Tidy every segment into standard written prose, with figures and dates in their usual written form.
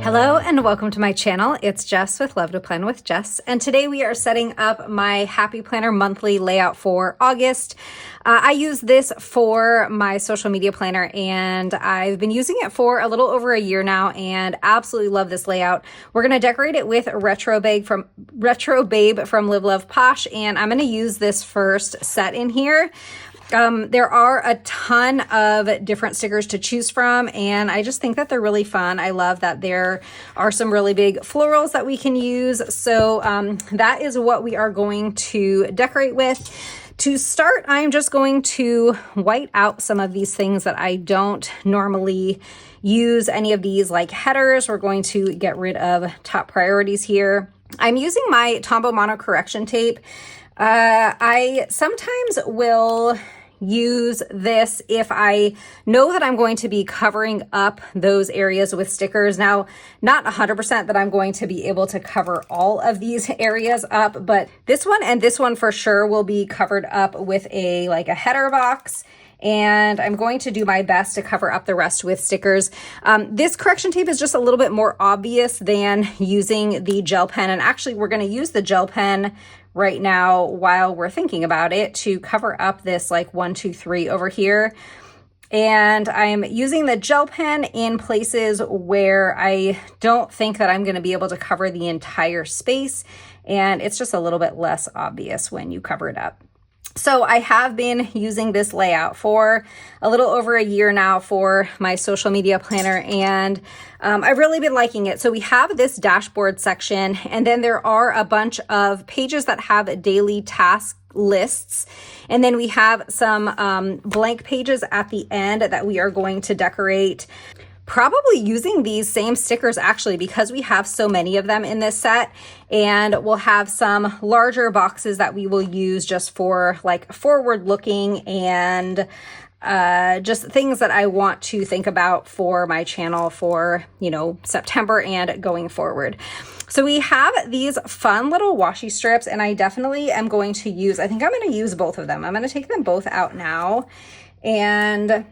Hello and welcome to my channel. It's Jess with Love to Plan with Jess, and today we are setting up my Happy Planner monthly layout for August. I use this for my social media planner and I've been using it for a little over a year now and absolutely love this layout. We're going to decorate it with Retro Babe from Live Love Posh, and I'm going to use this first set in here. There are a ton of different stickers to choose from, and I just think that they're really fun. I love that there are some really big florals that we can use. So that is what we are going to decorate with. To start, I'm just going to white out some of these things that I don't normally use. Any of these like headers, we're going to get rid of top priorities here. I'm using my Tombow Mono Correction Tape. I sometimes will use this if I know that I'm going to be covering up those areas with stickers. Now, not 100% that I'm going to be able to cover all of these areas up, but this one and this one for sure will be covered up with a header box. And I'm going to do my best to cover up the rest with stickers. This correction tape is just a little bit more obvious than using the gel pen. And actually, we're going to use the gel pen right now while we're thinking about it to cover up this 1, 2, 3 over here. And I'm using the gel pen in places where I don't think that I'm going to be able to cover the entire space. And it's just a little bit less obvious when you cover it up. So I have been using this layout for a little over a year now for my social media planner, and I've really been liking it. So we have this dashboard section, and then there are a bunch of pages that have daily task lists. And then we have some blank pages at the end that we are going to decorate. Probably using these same stickers actually, because we have so many of them in this set, and we'll have some larger boxes that we will use just for forward looking and just things that I want to think about for my channel for, September and going forward. So we have these fun little washi strips, and I definitely am going to I think I'm going to use both of them. I'm going to take them both out now. And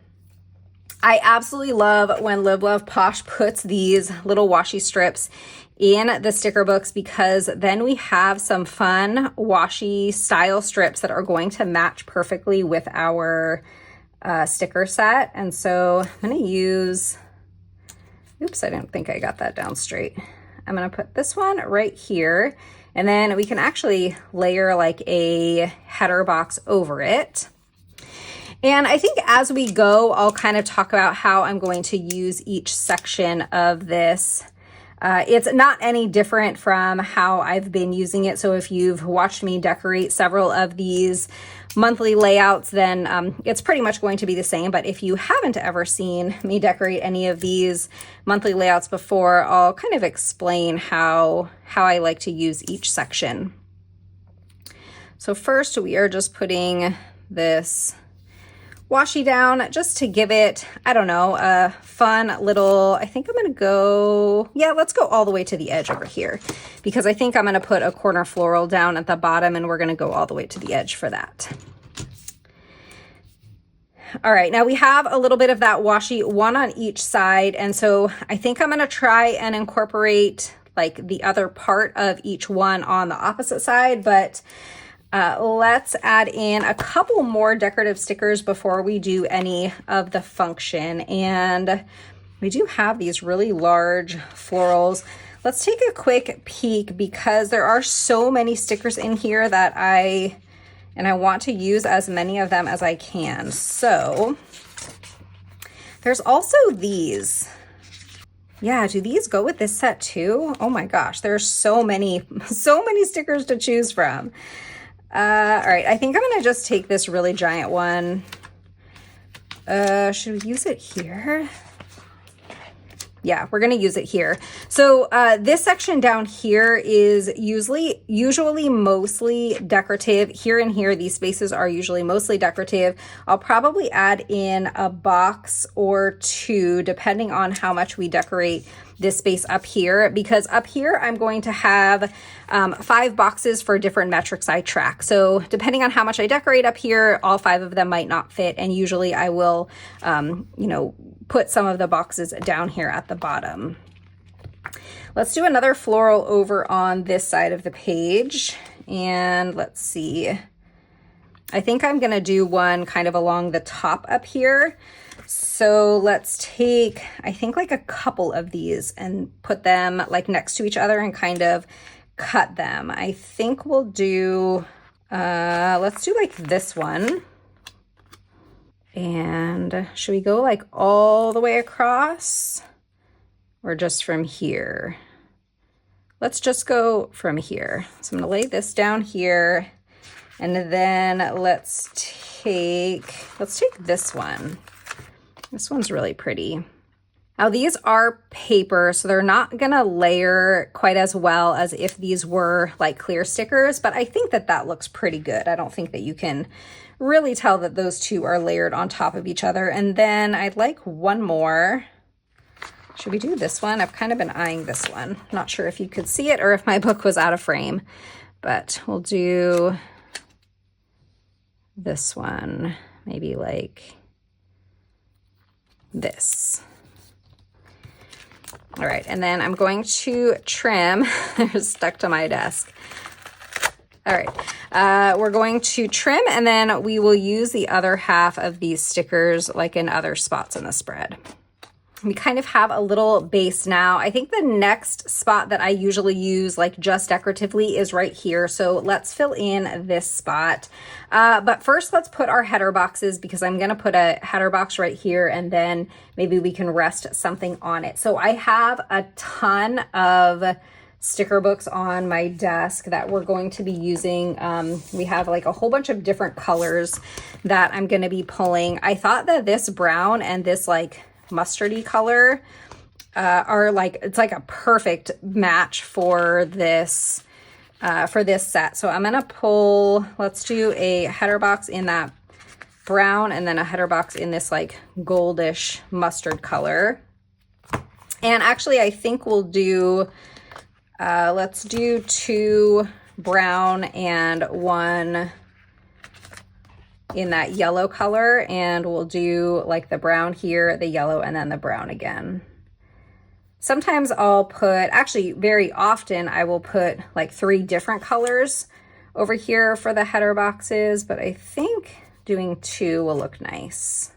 I absolutely love when Live Love Posh puts these little washi strips in the sticker books, because then we have some fun washi style strips that are going to match perfectly with our sticker set. And so I'm going to use, oops, I didn't think I got that down straight. I'm going to put this one right here, and then we can actually layer a header box over it. And I think as we go, I'll kind of talk about how I'm going to use each section of this. It's not any different from how I've been using it. So if you've watched me decorate several of these monthly layouts, then it's pretty much going to be the same. But if you haven't ever seen me decorate any of these monthly layouts before, I'll kind of explain how I like to use each section. So first we are just putting this washi down just to give it, I don't know, a fun little, I think I'm going to go, yeah, let's go all the way to the edge over here, because I think I'm going to put a corner floral down at the bottom, and we're going to go all the way to the edge for that. All right, now we have a little bit of that washi, one on each side, and so I think I'm going to try and incorporate the other part of each one on the opposite side, but let's add in a couple more decorative stickers before we do any of the function. And we do have these really large florals. Let's take a quick peek, because there are so many stickers in here that I want to use as many of them as I can. So there's also these. Yeah, do these go with this set too? Oh my gosh, there's so many stickers to choose from. All right, I think I'm going to just take this really giant one. Should we use it here? Yeah, we're going to use it here. So this section down here is usually mostly decorative. Here and here, these spaces are usually mostly decorative. I'll probably add in a box or two, depending on how much we decorate this space up here, because up here I'm going to have 5 boxes for different metrics I track. So depending on how much I decorate up here, all 5 of them might not fit, and usually I will, put some of the boxes down here at the bottom. Let's do another floral over on this side of the page. And let's see. I think I'm gonna do one kind of along the top up here. So let's take, I think like a couple of these and put them like next to each other and kind of cut them. I think we'll do, let's do like this one. And should we go like all the way across or just from here? Let's just go from here. So I'm gonna lay this down here, and then let's take this one. This one's really pretty. Now these are paper, so they're not gonna layer quite as well as if these were like clear stickers, but I think that that looks pretty good. I don't think that you can really tell that those two are layered on top of each other. And then I'd like one more. Should we do this one? I've kind of been eyeing this one. Not sure if you could see it or if my book was out of frame, but we'll do this one, maybe like this. All right, and then I'm going to trim. They're stuck to my desk. All right, we're going to trim, and then we will use the other half of these stickers like in other spots in the spread. We kind of have a little base now. I think the next spot that I usually use like just decoratively is right here. So let's fill in this spot. But first let's put our header boxes, because I'm gonna put a header box right here and then maybe we can rest something on it. So I have a ton of sticker books on my desk that we're going to be using. We have like a whole bunch of different colors that I'm gonna be pulling. I thought that this brown and this like mustardy color are like, it's like a perfect match for this set. So I'm gonna pull, let's do a header box in that brown and then a header box in this like goldish mustard color. And actually I think we'll do, let's do 2 brown and 1 in that yellow color, and we'll do like the brown here, the yellow, and then the brown again. Sometimes I'll put, actually very often I will put like 3 different colors over here for the header boxes, but I think doing 2 will look nice.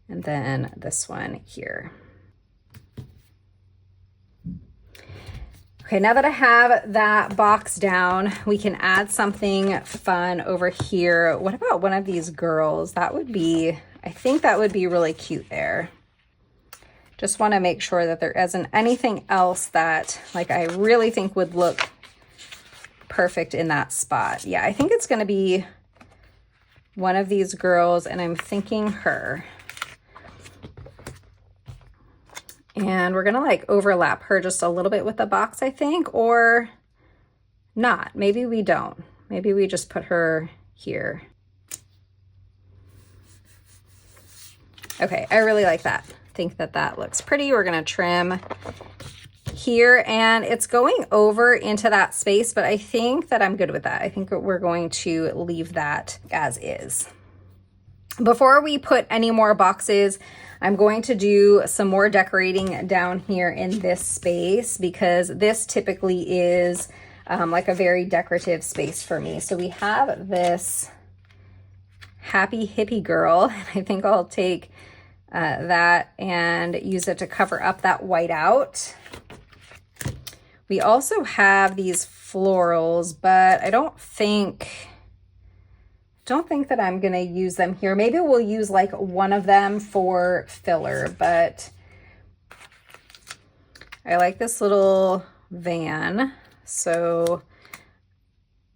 And then this one here. Okay, now that I have that box down, we can add something fun over here. What about one of these girls? That would be, I think that would be really cute there. Just want to make sure that there isn't anything else that like I really think would look perfect in that spot. Yeah, I think it's going to be one of these girls, and I'm thinking her. And we're gonna like overlap her just a little bit with the box, I think, or not. Maybe we don't. Maybe we just put her here. Okay, I really like that. I think that that looks pretty. We're gonna trim here, and it's going over into that space, but I think that I'm good with that. I think we're going to leave that as is. Before we put any more boxes, I'm going to do some more decorating down here in this space, because this typically is like a very decorative space for me. So we have this happy hippie girl, and I think I'll take that and use it to cover up that white out. We also have these florals, but I don't think that I'm gonna use them here. Maybe we'll use like one of them for filler, but I like this little van. So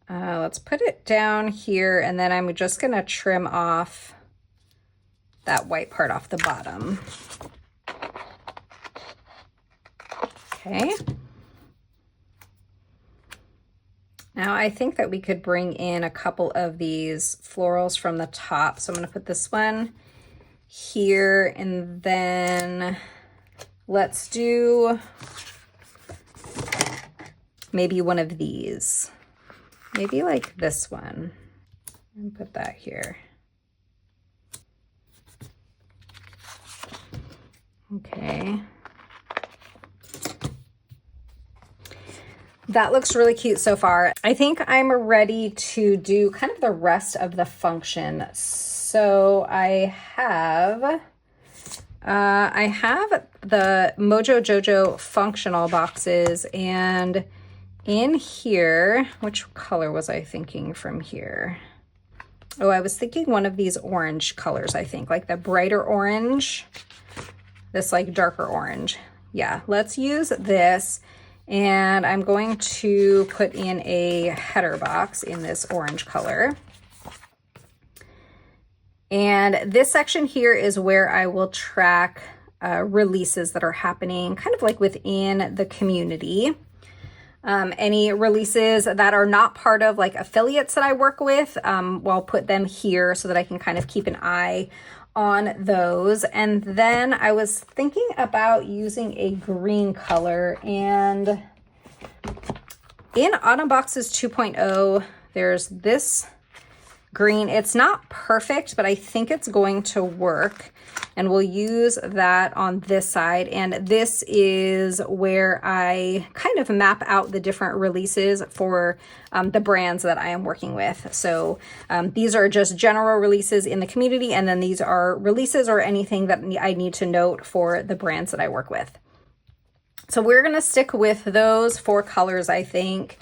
let's put it down here, and then I'm just gonna trim off that white part off the bottom. Okay. Now I think that we could bring in a couple of these florals from the top. So I'm gonna put this one here, and then let's do maybe one of these. Maybe like this one, and put that here. Okay. that looks really cute so far. I think I'm ready to do kind of the rest of the function. So I have the Mojo Jojo functional boxes, and in here, which color was I thinking from here? Oh, I was thinking one of these orange colors, I think, like the brighter orange, this like darker orange. Yeah, let's use this. And I'm going to put in a header box in this orange color. And this section here is where I will track releases that are happening kind of like within the community. Any releases that are not part of like affiliates that I work with, I'll put them here so that I can kind of keep an eye on those. And then I was thinking about using a green color, and in Autumn Boxes 2.0, there's this green. It's not perfect, but I think it's going to work, and we'll use that on this side. And this is where I kind of map out the different releases for the brands that I am working with. So these are just general releases in the community, and then these are releases or anything that I need to note for the brands that I work with. So we're going to stick with those 4 colors, I think.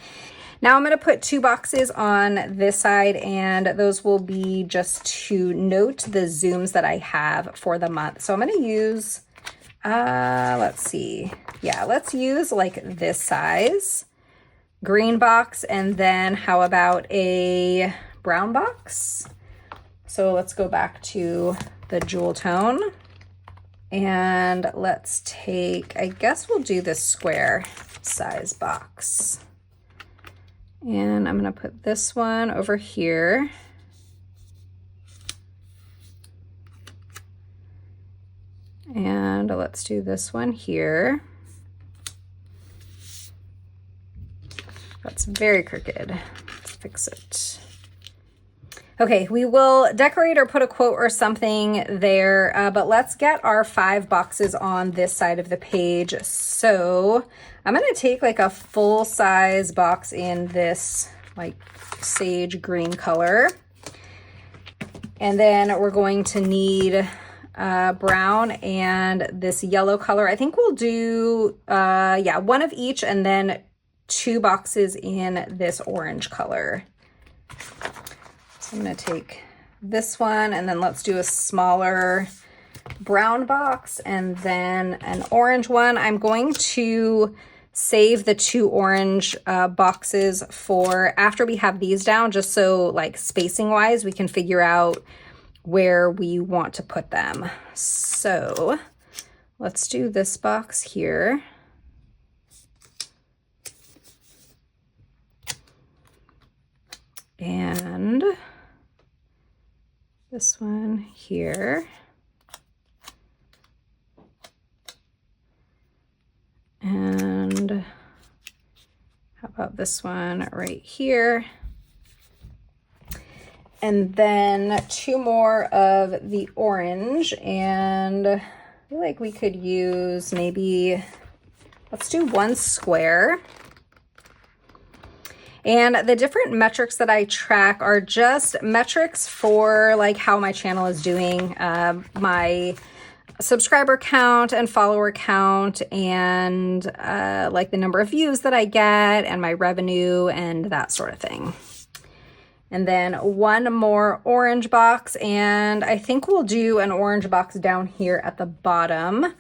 Now I'm going to put 2 boxes on this side, and those will be just to note the zooms that I have for the month. So I'm going to use, let's see. Yeah, let's use like this size green box, and then how about a brown box? So let's go back to the jewel tone, and let's take, I guess we'll do this square size box. And I'm going to put this one over here. And let's do this one here. That's very crooked. Let's fix it. Okay, we will decorate or put a quote or something there, but let's get our 5 boxes on this side of the page. So I'm going to take like a full size box in this like sage green color. And then we're going to need brown and this yellow color. I think we'll do, yeah, 1 of each, and then 2 boxes in this orange color. So I'm going to take this one, and then let's do a smaller brown box and then an orange one. I'm going to save the 2 orange boxes for after we have these down, just so like spacing wise we can figure out where we want to put them. So let's do this box here. And this one here. And how about this one right here? And then 2 more of the orange, and I feel like we could use maybe, let's do 1 square. And the different metrics that I track are just metrics for like how my channel is doing, my subscriber count and follower count, and like the number of views that I get and my revenue and that sort of thing. And then 1 more orange box, and I think we'll do an orange box down here at the bottom.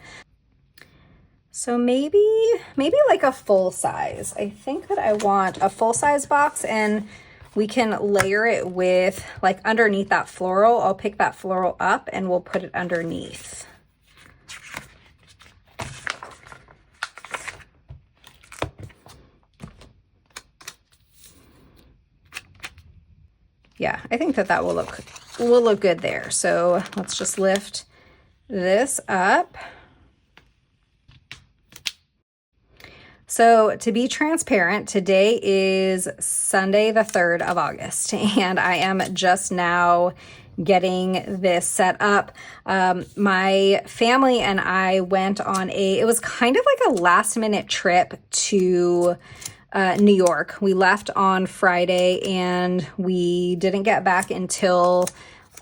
So maybe like a full size. I think that I want a full size box, and we can layer it with like underneath that floral. I'll pick that floral up and we'll put it underneath. Yeah, I think that will look good there. So let's just lift this up. So to be transparent, today is Sunday, the 3rd of August, and I am just now getting this set up. My family and I went on it was kind of like a last minute trip to New York. We left on Friday and we didn't get back until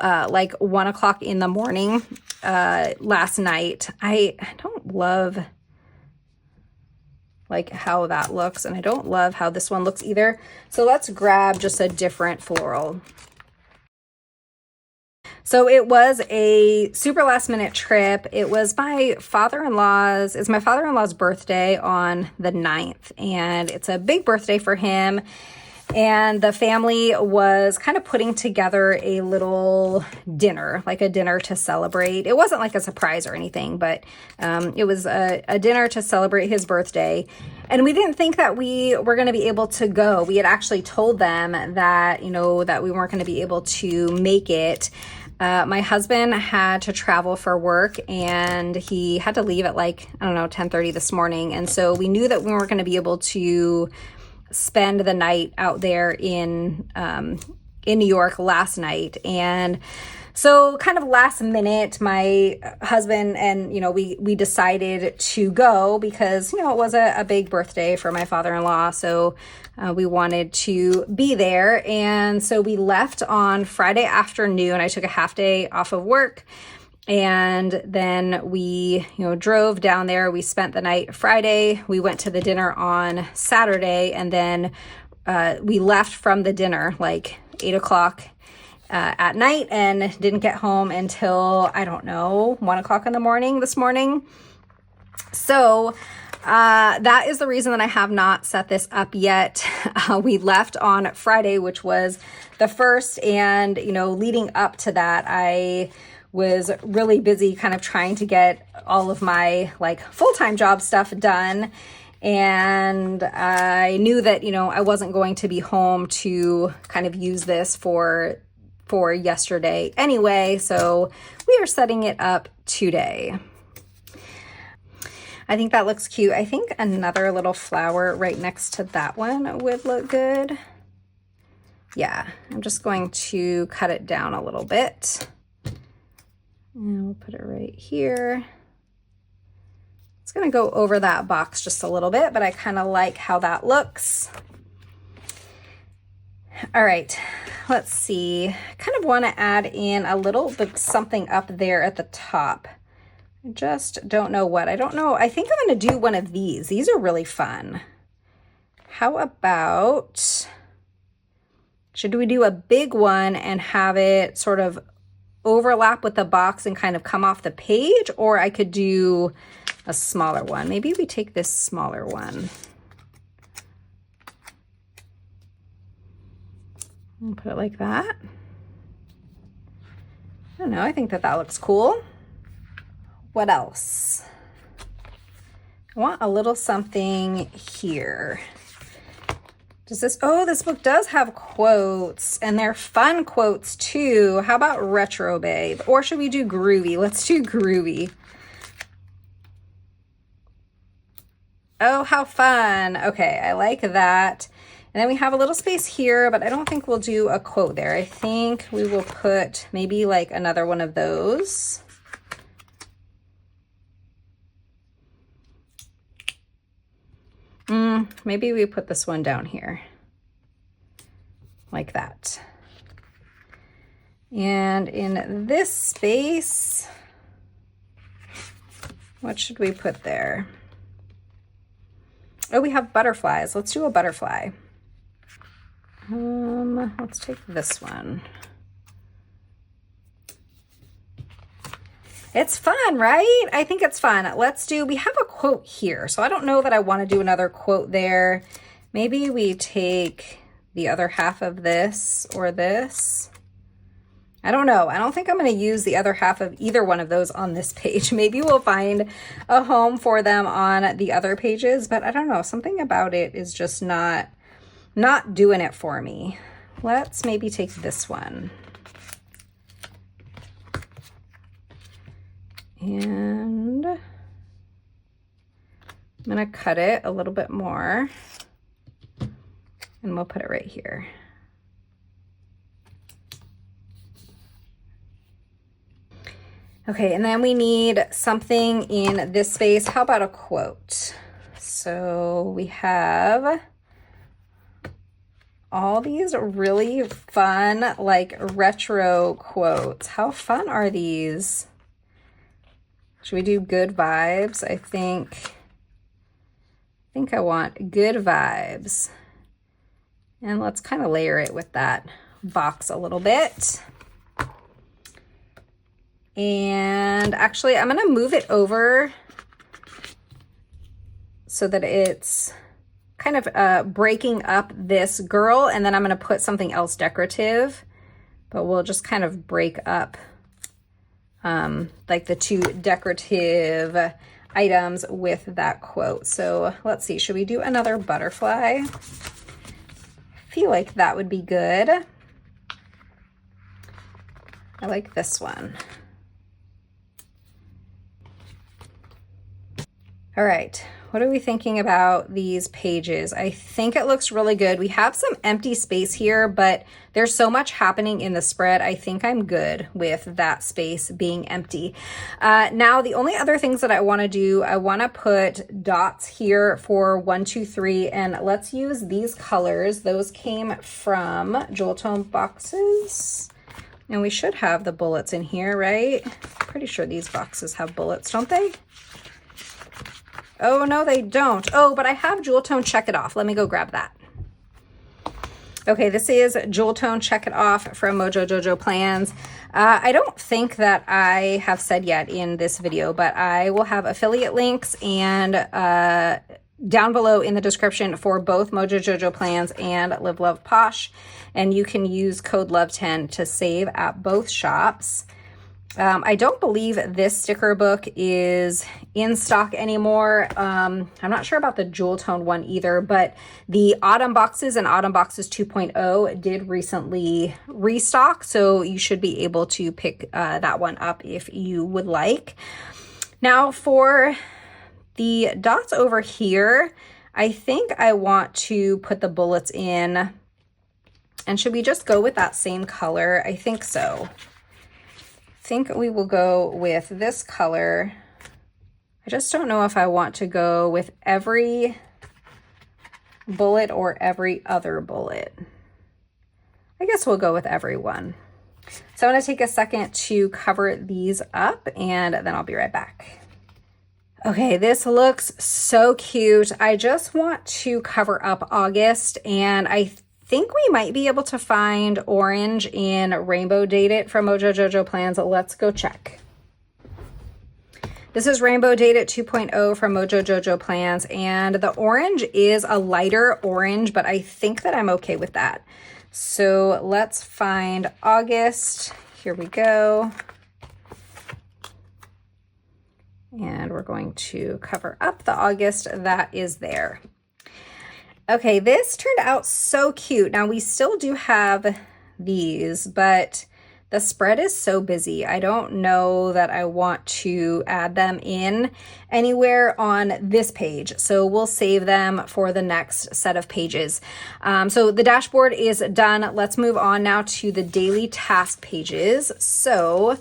like 1 o'clock in the morning last night. I don't love like how that looks, and I don't love how this one looks either. So let's grab just a different floral. So it was a super last minute trip. It was my father-in-law's birthday on the 9th, and it's a big birthday for him. And the family was kind of putting together a little dinner, like a dinner to celebrate. It wasn't like a surprise or anything, but it was a dinner to celebrate his birthday. And we didn't think that we were going to be able to go. We had actually told them that, that we weren't going to be able to make it. My husband had to travel for work, and he had to leave at 10:30 this morning. And so we knew that we weren't going to be able to spend the night out there in New York last night. And so kind of last minute, my husband and, we decided to go because, it was a big birthday for my father-in-law. So we wanted to be there. And so we left on Friday afternoon. I took a half day off of work. And then we, drove down there. We spent the night Friday. We went to the dinner on Saturday. And then we left from the dinner like 8 o'clock at night and didn't get home until, 1 o'clock in the morning this morning. So that is the reason that I have not set this up yet. We left on Friday, which was the first. And, leading up to that, I was really busy kind of trying to get all of my full-time job stuff done. And I knew that, I wasn't going to be home to kind of use this for yesterday anyway. So we are setting it up today. I think that looks cute. I think another little flower right next to that one would look good. Yeah, I'm just going to cut it down a little bit. And we'll put it right here. It's going to go over that box just a little bit, but I kind of like how that looks. All right, let's see. I kind of want to add in a little bit something up there at the top. I just don't know what. I don't know. I think I'm going to do one of these. These are really fun. How about, should we do a big one and have it sort of overlap with the box and kind of come off the page? Or I could do a smaller one. Maybe we take this smaller one and put it like that. I don't know. I think that looks cool. What else? I want a little something here. This book does have quotes, and they're fun quotes too. How about Retro Babe? Or should we do Groovy? Let's do Groovy. Oh, how fun. Okay, I like that. And then we have a little space here, but I don't think we'll do a quote there. I think we will put maybe like another one of those. Maybe we put this one down here like that. And in this space, what should we put there? Oh, we have butterflies. Let's do a butterfly. Let's take this one. It's fun, right? I think it's fun. We have a quote here, so I don't know that I want to do another quote there. Maybe we take the other half of this or this. I don't know. I don't think I'm going to use the other half of either one of those on this page. Maybe we'll find a home for them on the other pages, but I don't know. Something about it is just not doing it for me. Let's maybe take this one. And I'm going to cut it a little bit more, and we'll put it right here. Okay, and then we need something in this space. How about a quote? So we have all these really fun, like retro quotes. How fun are these? Should we do good vibes? I think I want good vibes. And let's kind of layer it with that box a little bit. And actually, I'm going to move it over so that it's kind of breaking up this girl, and then I'm going to put something else decorative, but we'll just kind of break up like the two decorative items with that quote. So let's see, should we do another butterfly? I feel like that would be good. I like this one. All right, what are we thinking about these pages? I think it looks really good. We have some empty space here, but there's so much happening in the spread. I think I'm good with that space being empty. Now, the only other things that I want to do, I want to put dots here for 1, 2, 3, and let's use these colors. Those came from Jewel Tone boxes. And we should have the bullets in here, right? Pretty sure these boxes have bullets, don't they? Oh, no, they don't. Oh, but I have Jewel Tone Check It Off. Let me go grab that. Okay, this is Jewel Tone Check It Off from Mojo Jojo Plans. I don't think that I have said yet in this video, but I will have affiliate links and down below in the description for both Mojo Jojo Plans and Live Love Posh. And you can use code LOVE10 to save at both shops. I don't believe this sticker book is in stock anymore. I'm not sure about the Jewel Tone one either, but the Autumn Boxes and Autumn Boxes 2.0 did recently restock, so you should be able to pick that one up if you would like. Now for the dots over here, I think I want to put the bullets in. And should we just go with that same color? I think so. I think we will go with this color. I just don't know if I want to go with every bullet or every other bullet. I guess we'll go with every one. So I'm going to take a second to cover these up and then I'll be right back. Okay, this looks so cute. I just want to cover up August, and I think we might be able to find orange in Rainbow Date It from Mojo Jojo Plans. Let's go check. This is Rainbow Date It 2.0 from Mojo Jojo Plans, and the orange is a lighter orange, but I think that I'm okay with that. So let's find August. Here we go. And we're going to cover up the August that is there. Okay, this turned out so cute. Now we still do have these, but the spread is so busy. I don't know that I want to add them in anywhere on this page. So we'll save them for the next set of pages. So the dashboard is done. Let's move on now to the daily task pages. So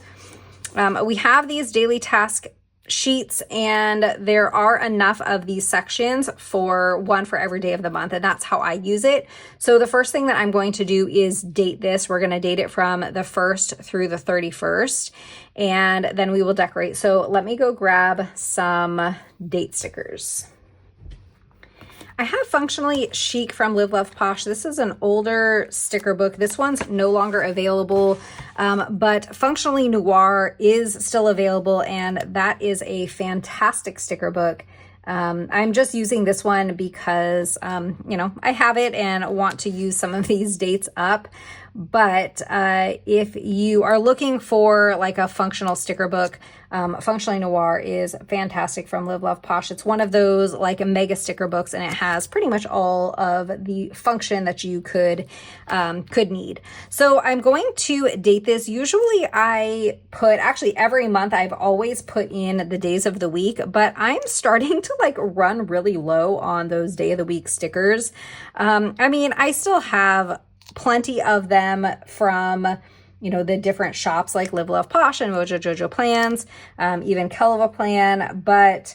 we have these daily task sheets, and there are enough of these sections for one for every day of the month, and that's how I use it. So the first thing that I'm going to do is date this. We're going to date it from the 1st through the 31st, and then we will decorate. So let me go grab some date stickers. I have Functionally Chic from Live Love Posh. This is an older sticker book. This one's no longer available, but Functionally Noir is still available, and that is a fantastic sticker book. I'm just using this one because, you know, I have it and want to use some of these dates up. But if you are looking for like a functional sticker book, Functionally Noir is fantastic from Live Love Posh. It's one of those like mega sticker books, and it has pretty much all of the function that you could need. So I'm going to date this. Usually I put, actually every month I've always put in the days of the week, but I'm starting to like run really low on those day of the week stickers. I mean, I still have plenty of them from, you know, the different shops like Live Love Posh and Mojo Jojo Plans, even Kelva Plan, but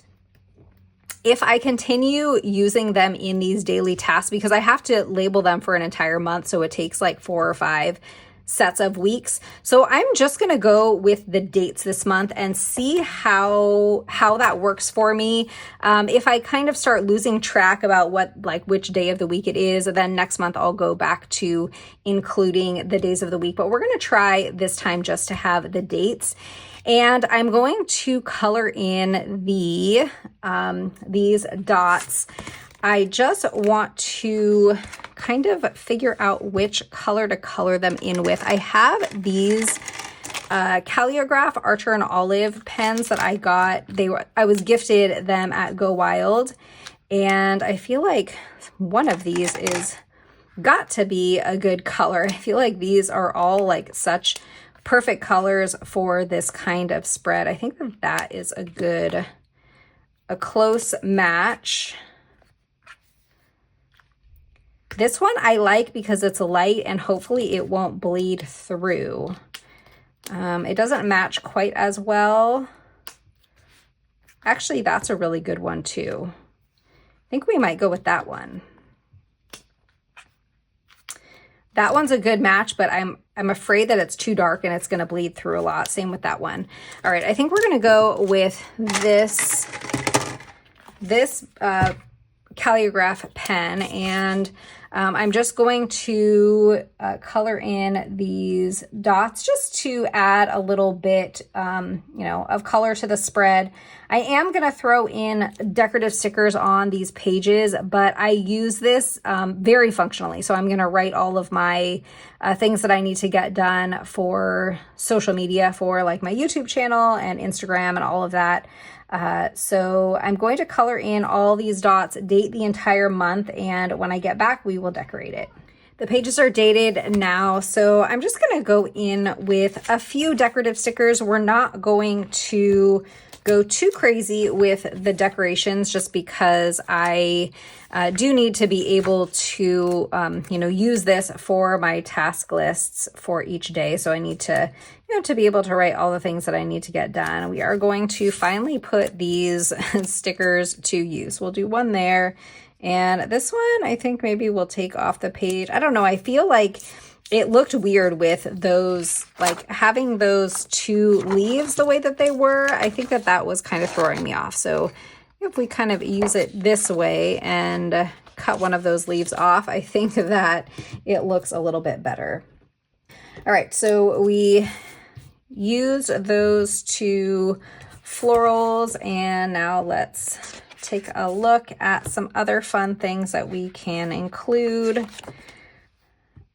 if I continue using them in these daily tasks, because I have to label them for an entire month, so it takes like 4 or 5 sets of weeks. So I'm just going to go with the dates this month and see how that works for me. If I kind of start losing track about which day of the week it is, then next month I'll go back to including the days of the week. But we're going to try this time just to have the dates. And I'm going to color in these dots. I just want to kind of figure out which color to color them in with. I have these Calligraph Archer and Olive pens that I got. I was gifted them at Go Wild, and I feel like one of these is got to be a good color. I feel like these are all like such perfect colors for this kind of spread. I think that is a close match. This one I like because it's light and hopefully it won't bleed through. It doesn't match quite as well. Actually, that's a really good one too. I think we might go with that one. That one's a good match, but I'm afraid that it's too dark and it's going to bleed through a lot. Same with that one. All right, I think we're going to go with this Calligraph pen, and I'm just going to color in these dots just to add a little bit, of color to the spread. I am going to throw in decorative stickers on these pages, but I use this very functionally. So I'm going to write all of my things that I need to get done for social media, for like my YouTube channel and Instagram and all of that. So I'm going to color in all these dots, date the entire month, and when I get back, we will decorate it. The pages are dated now, so I'm just going to go in with a few decorative stickers. We're not going to go too crazy with the decorations just because I do need to be able to, use this for my task lists for each day. So I need to, to be able to write all the things that I need to get done. We are going to finally put these stickers to use. We'll do one there. And this one, I think maybe we'll take off the page. I don't know. I feel like it looked weird with those, like having those 2 leaves the way that they were. I think that was kind of throwing me off. So if we kind of use it this way and cut one of those leaves off, I think that it looks a little bit better. All right, so we used those 2 florals, and now let's take a look at some other fun things that we can include.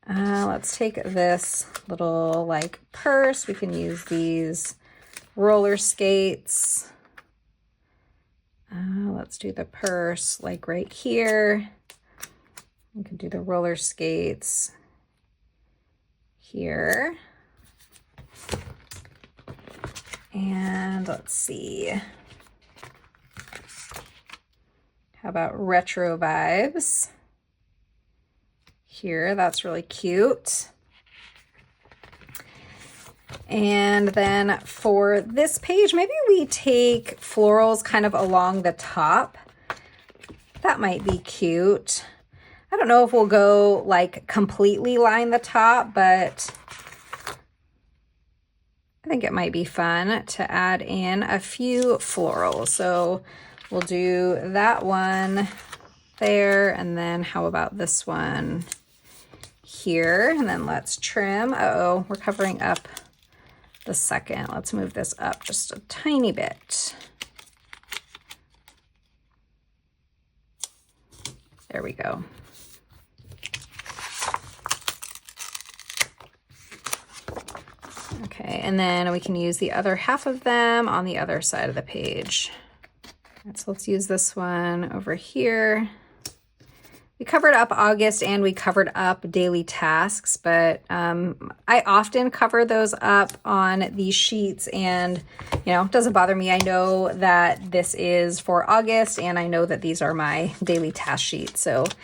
Let's take this little like purse. We can use these roller skates. Let's do the purse like right here. We can do the roller skates here. And let's see. How about retro vibes? Here, that's really cute. And then for this page, maybe we take florals kind of along the top. That might be cute. I don't know if we'll go like completely line the top, but I think it might be fun to add in a few florals. So we'll do that one there, and then how about this one here? And then let's trim. Uh-oh, we're covering up the second. Let's move this up just a tiny bit. There we go. Okay, and then we can use the other half of them on the other side of the page. All right, so let's use this one over here. We covered up August and we covered up daily tasks, but I often cover those up on these sheets, and it doesn't bother me. I know that this is for August, and I know that these are my daily task sheets, so it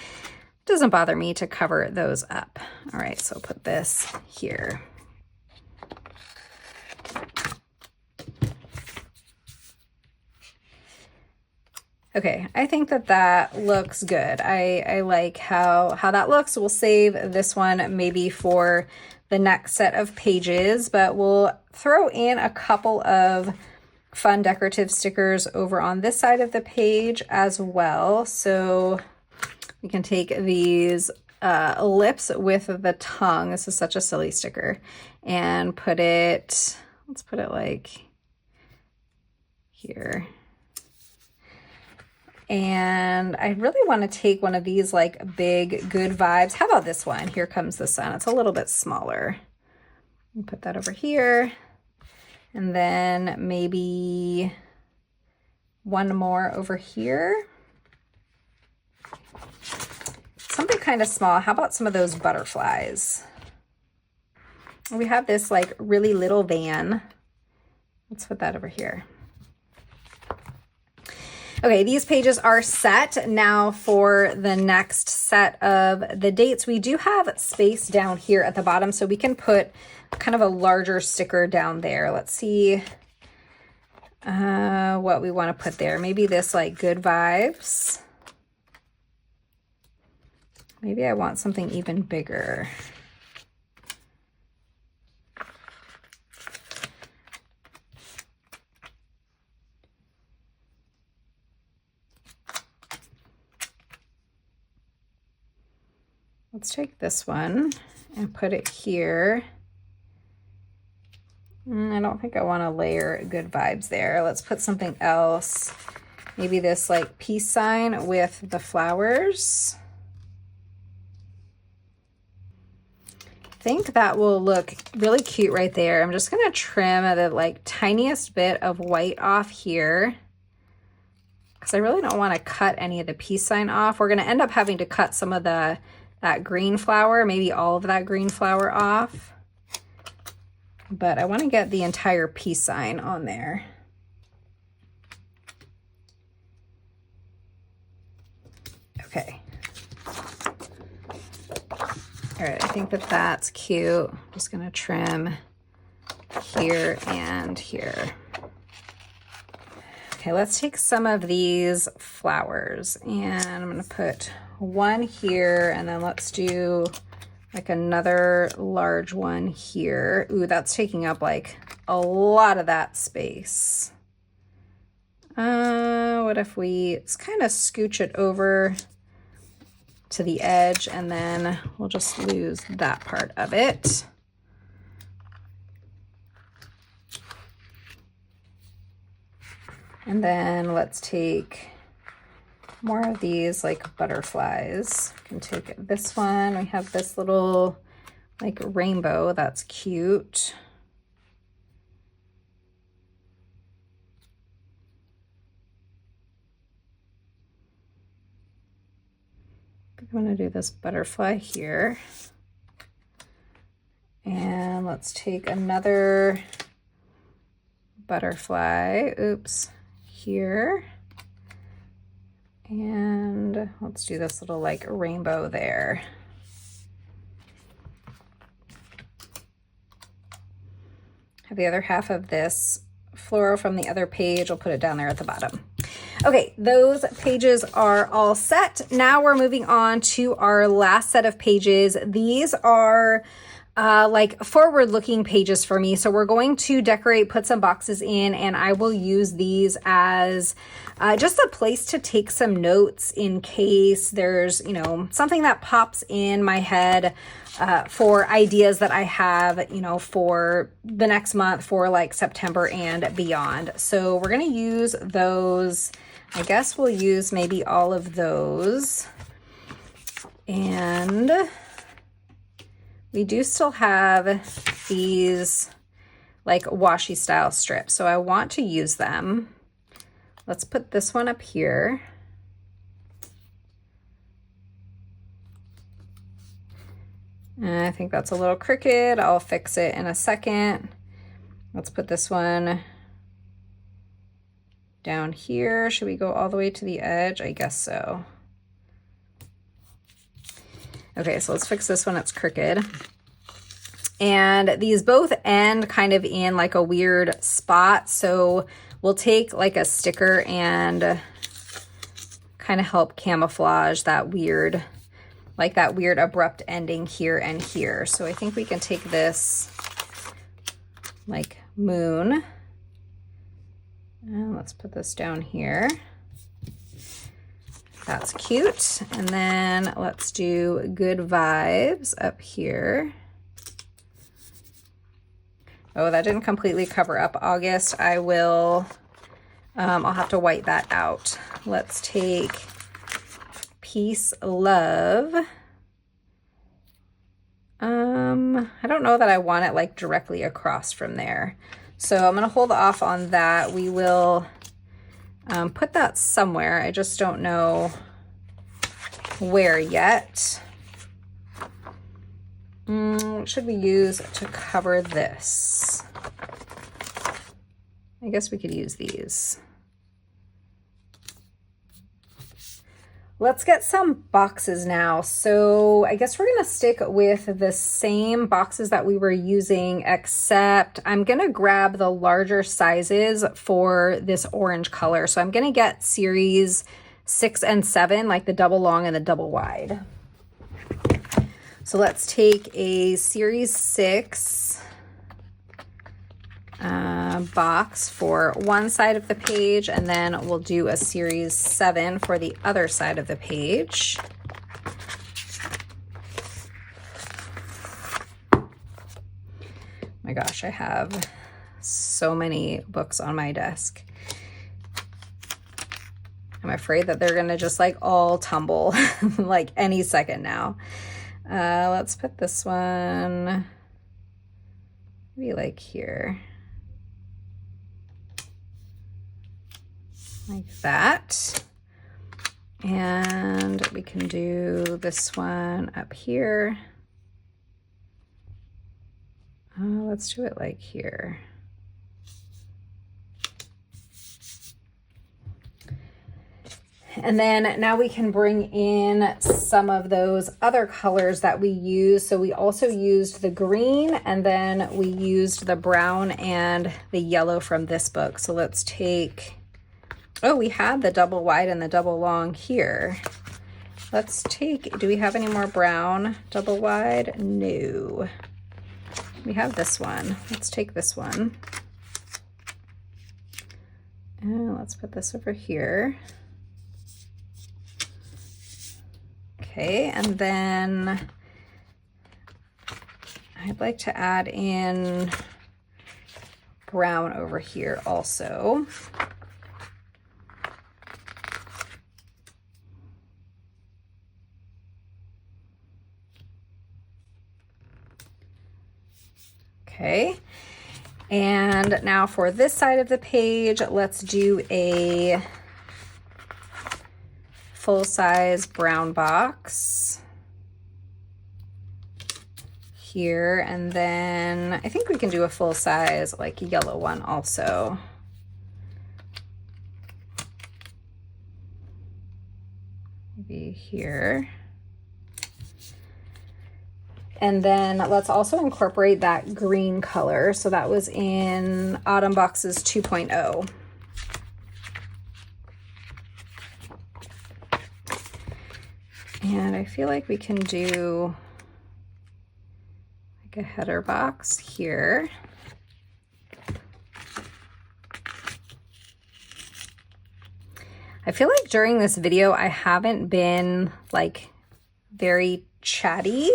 doesn't bother me to cover those up. All right, so put this here. Okay, I think that that looks good. I like how that looks. We'll save this one maybe for the next set of pages, but we'll throw in a couple of fun decorative stickers over on this side of the page as well. So we can take these lips with the tongue. This is such a silly sticker. And put it, let's put it like here. And I really want to take one of these like big good vibes. How about this one? Here comes the sun. It's a little bit smaller. Put that over here. And then maybe one more over here. Something kind of small. How about some of those butterflies? We have this like really little van. Let's put that over here. Okay, these pages are set. Now for the next set of the dates, we do have space down here at the bottom, so we can put kind of a larger sticker down there. Let's see what we want to put there. Maybe this like good vibes. Maybe I want something even bigger. Let's take this one and put it here. I don't think I want to layer good vibes there. Let's put something else. Maybe this like peace sign with the flowers. I think that will look really cute right there. I'm just going to trim the like tiniest bit of white off here, because I really don't want to cut any of the peace sign off. We're going to end up having to cut some of that green flower, maybe all of that green flower off. But I want to get the entire peace sign on there. Okay. All right, I think that that's cute. I'm just going to trim here and here. Okay, let's take some of these flowers and I'm going to put one here, and then let's do like another large one here. Ooh, that's taking up like a lot of that space. What if we just kind of scooch it over to the edge, and then we'll just lose that part of it. And then let's take more of these like butterflies. We can take this one. We have this little like rainbow. That's cute. I'm going to do this butterfly here. And let's take another butterfly. Oops. Here. And let's do this little like rainbow there. Have the other half of this floral from the other page. I'll put it down there at the bottom. Okay, those pages are all set. Now we're moving on to our last set of pages. These are like forward-looking pages for me. So we're going to decorate, put some boxes in, and I will use these as just a place to take some notes in case there's, you know, something that pops in my head for ideas that I have, you know, for the next month, for like September and beyond. So we're going to use those. I guess we'll use maybe all of those. And we do still have these like washi style strips, so I want to use them. Let's put this one up here. And I think that's a little crooked. I'll fix it in a second. Let's put this one down here. Should we go all the way to the edge? I guess so. Okay, so let's fix this one. It's crooked. And these both end kind of in like a weird spot. So we'll take like a sticker and kind of help camouflage that weird, like that weird abrupt ending here and here. So I think we can take this like moon, and let's put this down here. That's cute. And then let's do good vibes up here. Oh, that didn't completely cover up August. I will, I'll have to white that out. Let's take peace, love. I don't know that I want it like directly across from there. So I'm gonna hold off on that. We will put that somewhere. I just don't know where yet. What should we use to cover this? I guess we could use these. Let's get some boxes now. So I guess we're gonna stick with the same boxes that we were using, except I'm gonna grab the larger sizes for this orange color. So I'm gonna get series 6 and 7, like the double long and the double wide. So let's take a series 6 box for one side of the page, and then we'll do a series 7 for the other side of the page. My gosh, I have so many books on my desk. I'm afraid that they're gonna just like all tumble like any second now. Let's put this one maybe like here. Like that. And we can do this one up here. Let's do it like here. And then now we can bring in some of those other colors that we use. So we also used the green, and then we used the brown and the yellow from this book. So let's take, oh, we had the double wide and the double long here. Let's take, do we have any more brown double wide? No. We have this one. Let's take this one. And let's put this over here. Okay, and then I'd like to add in brown over here also. Okay, and now for this side of the page, let's do a full-size brown box here, and then I think we can do a full-size like yellow one also. Maybe here. And then let's also incorporate that green color. So that was in Autumn Boxes 2.0. And I feel like we can do like a header box here. I feel like during this video, I haven't been like very chatty.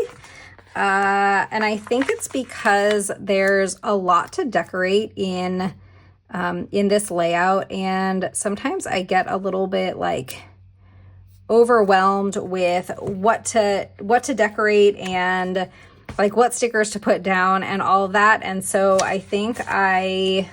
And I think it's because there's a lot to decorate in this layout. And sometimes I get a little bit like overwhelmed with what to decorate and like what stickers to put down and all of that. And so I think I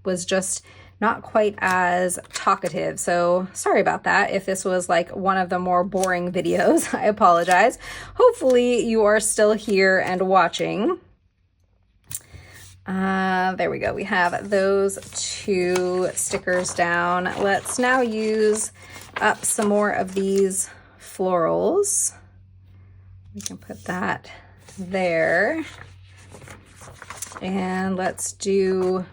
was just not quite as talkative. So sorry about that. If this was like one of the more boring videos, I apologize. Hopefully you are still here and watching. There we go. We have those two stickers down. Let's now use up some more of these florals. We can put that there. And let's do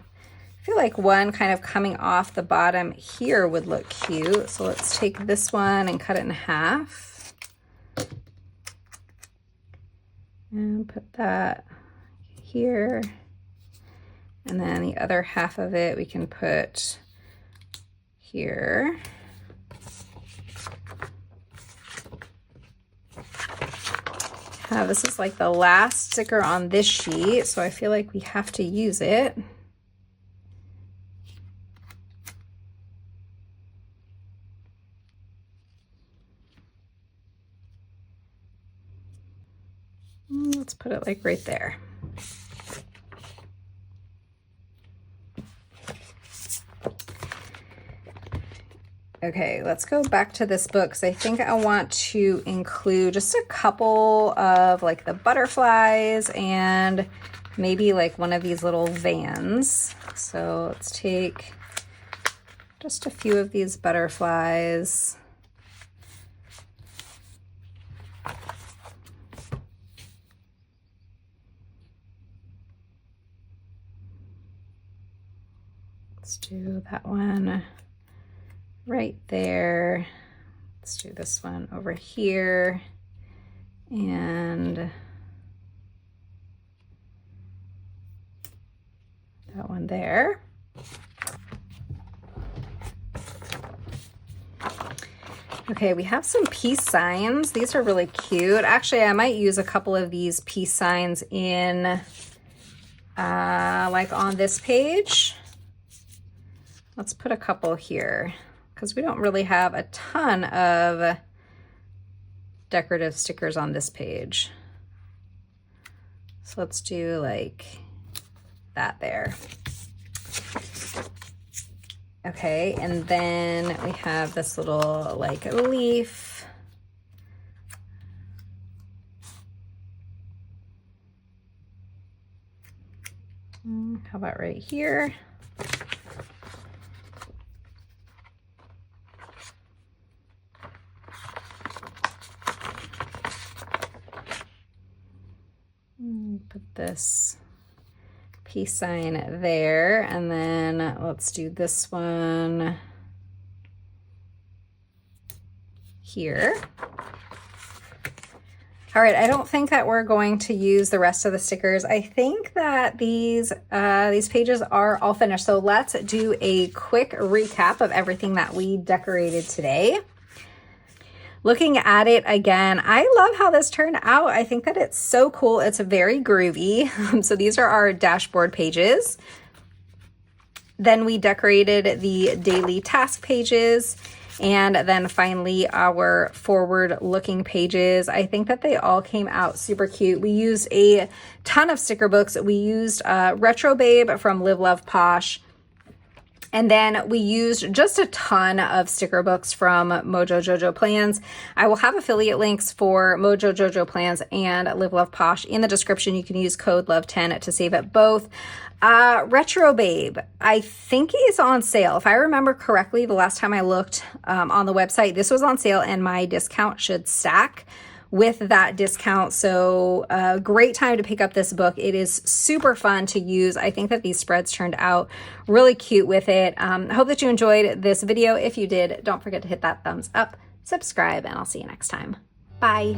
feel like one kind of coming off the bottom here would look cute. So let's take this one and cut it in half. And put that here. And then the other half of it we can put here. This is like the last sticker on this sheet, so I feel like we have to use it. Let's put it like right there. Okay, let's go back to this book because I think I want to include just a couple of like the butterflies and maybe like one of these little vans. So let's take just a few of these butterflies. Let's do that one right there. Let's do this one over here and that one there. Okay, we have some peace signs. These are really cute. Actually, I might use a couple of these peace signs in like on this page. Let's put a couple here, because we don't really have a ton of decorative stickers on this page. So let's do like that there. Okay, and then we have this little like leaf. How about right here? Put this peace sign there, and then let's do this one here. All right, I don't think that we're going to use the rest of the stickers. I think that these pages are all finished. So let's do a quick recap of everything that we decorated today. Looking at it again, I love how this turned out. I think that it's so cool. It's very groovy. So these are our dashboard pages. Then we decorated the daily task pages, and then finally our forward-looking pages. I think that they all came out super cute. We used a ton of sticker books. We used Retro Babe from Live Love Posh. And then we used just a ton of sticker books from Mojo Jojo Plans. I will have affiliate links for Mojo Jojo Plans and Live Love Posh in the description. You can use code LOVE10 to save at both. Retro Babe, I think is on sale. If I remember correctly, the last time I looked on the website, this was on sale and my discount should stack with that discount. So great time to pick up this book. It is super fun to use. I think that these spreads turned out really cute with it. I hope that you enjoyed this video. If you did, don't forget to hit that thumbs up, subscribe, and I'll see you next time. Bye.